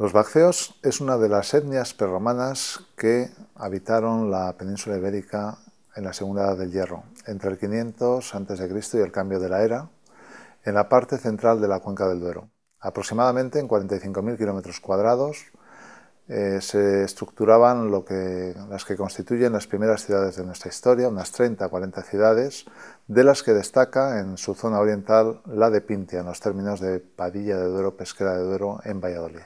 Los vacceos es una de las etnias prerromanas que habitaron la península ibérica en la Segunda Edad del Hierro, entre el 500 a.C. y el cambio de la era, en la parte central de la cuenca del Duero. Aproximadamente en 45.000 kilómetros cuadrados se estructuraban las que constituyen las primeras ciudades de nuestra historia, unas 30 o 40 ciudades, de las que destaca en su zona oriental la de Pintia, en los términos de Padilla de Duero, Pesquera de Duero, en Valladolid.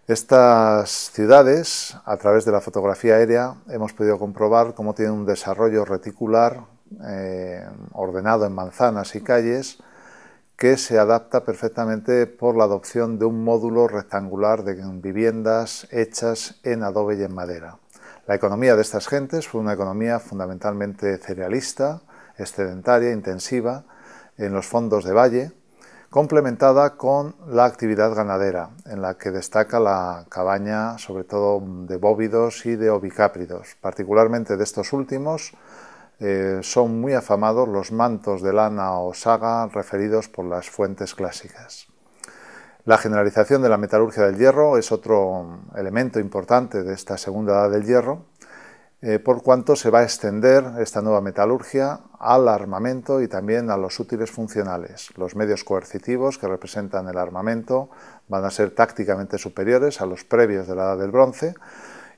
Estas ciudades, a través de la fotografía aérea, hemos podido comprobar cómo tienen un desarrollo reticular ordenado en manzanas y calles, que se adapta perfectamente por la adopción de un módulo rectangular de viviendas hechas en adobe y en madera. La economía de estas gentes fue una economía fundamentalmente cerealista, excedentaria, intensiva, en los fondos de valle, complementada con la actividad ganadera, en la que destaca la cabaña, sobre todo de bóvidos y de ovicápridos. Particularmente de estos últimos, son muy afamados los mantos de lana o saga referidos por las fuentes clásicas. La generalización de la metalurgia del hierro es otro elemento importante de esta segunda edad del hierro, por cuanto se va a extender esta nueva metalurgia al armamento y también a los útiles funcionales. Los medios coercitivos que representan el armamento van a ser tácticamente superiores a los previos de la edad del bronce,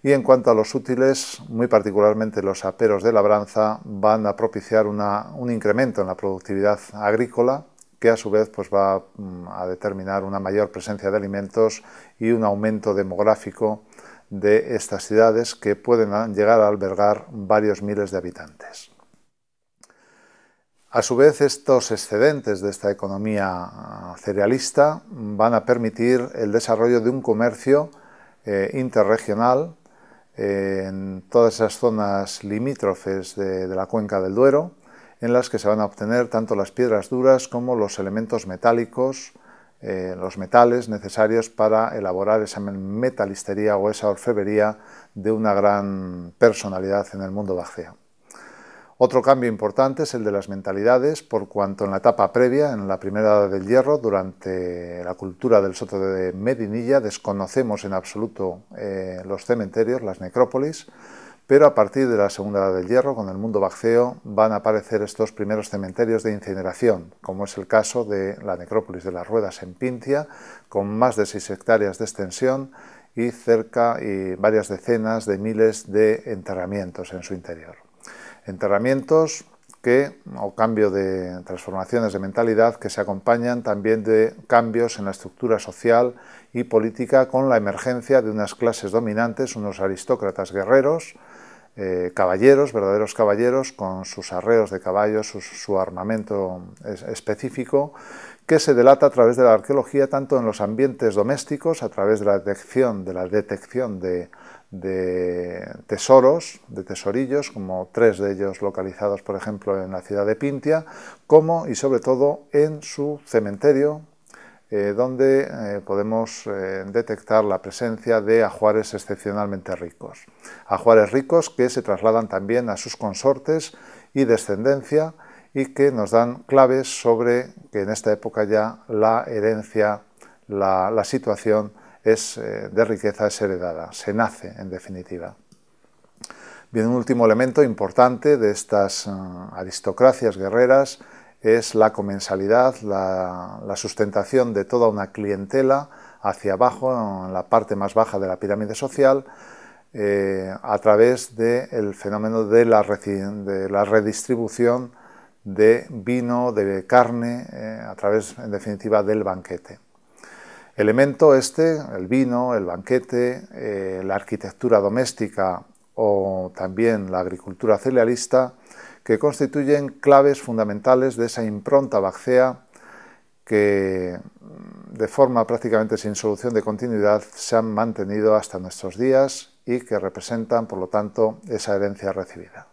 y en cuanto a los útiles, muy particularmente los aperos de labranza, van a propiciar un incremento en la productividad agrícola, que a su vez va a determinar una mayor presencia de alimentos y un aumento demográfico de estas ciudades, que pueden llegar a albergar varios miles de habitantes. A su vez, estos excedentes de esta economía cerealista van a permitir el desarrollo de un comercio interregional en todas esas zonas limítrofes de la cuenca del Duero, en las que se van a obtener tanto las piedras duras como los elementos metálicos, los metales necesarios para elaborar esa metalistería o esa orfebrería de una gran personalidad en el mundo vacceo. Otro cambio importante es el de las mentalidades, por cuanto en la etapa previa, en la primera edad del hierro, durante la cultura del Soto de Medinilla, desconocemos en absoluto los cementerios, las necrópolis, pero a partir de la segunda edad del hierro, con el mundo vacceo, van a aparecer estos primeros cementerios de incineración, como es el caso de la necrópolis de las Ruedas en Pintia, con más de 6 hectáreas de extensión y varias decenas de miles de enterramientos en su interior. Enterramientos o cambio de transformaciones de mentalidad que se acompañan también de cambios en la estructura social y política, con la emergencia de unas clases dominantes, unos aristócratas guerreros, caballeros, verdaderos caballeros, con sus arreos de caballos, su armamento específico, que se delata a través de la arqueología, tanto en los ambientes domésticos, a través de la detección de tesoros, de tesorillos, como 3 de ellos localizados, por ejemplo, en la ciudad de Pintia, como y sobre todo en su cementerio, donde podemos detectar la presencia de ajuares excepcionalmente ricos. Ajuares ricos que se trasladan también a sus consortes y descendencia, y que nos dan claves sobre que en esta época ya la herencia, la situación de riqueza es heredada, se nace en definitiva. Bien, un último elemento importante de estas aristocracias guerreras es la comensalidad, la sustentación de toda una clientela hacia abajo, en la parte más baja de la pirámide social, a través del fenómeno de la redistribución de vino, de carne, a través, en definitiva, del banquete. Elemento el vino, el banquete, la arquitectura doméstica o también la agricultura cerealista, que constituyen claves fundamentales de esa impronta vaccea que, de forma prácticamente sin solución de continuidad, se han mantenido hasta nuestros días y que representan, por lo tanto, esa herencia recibida.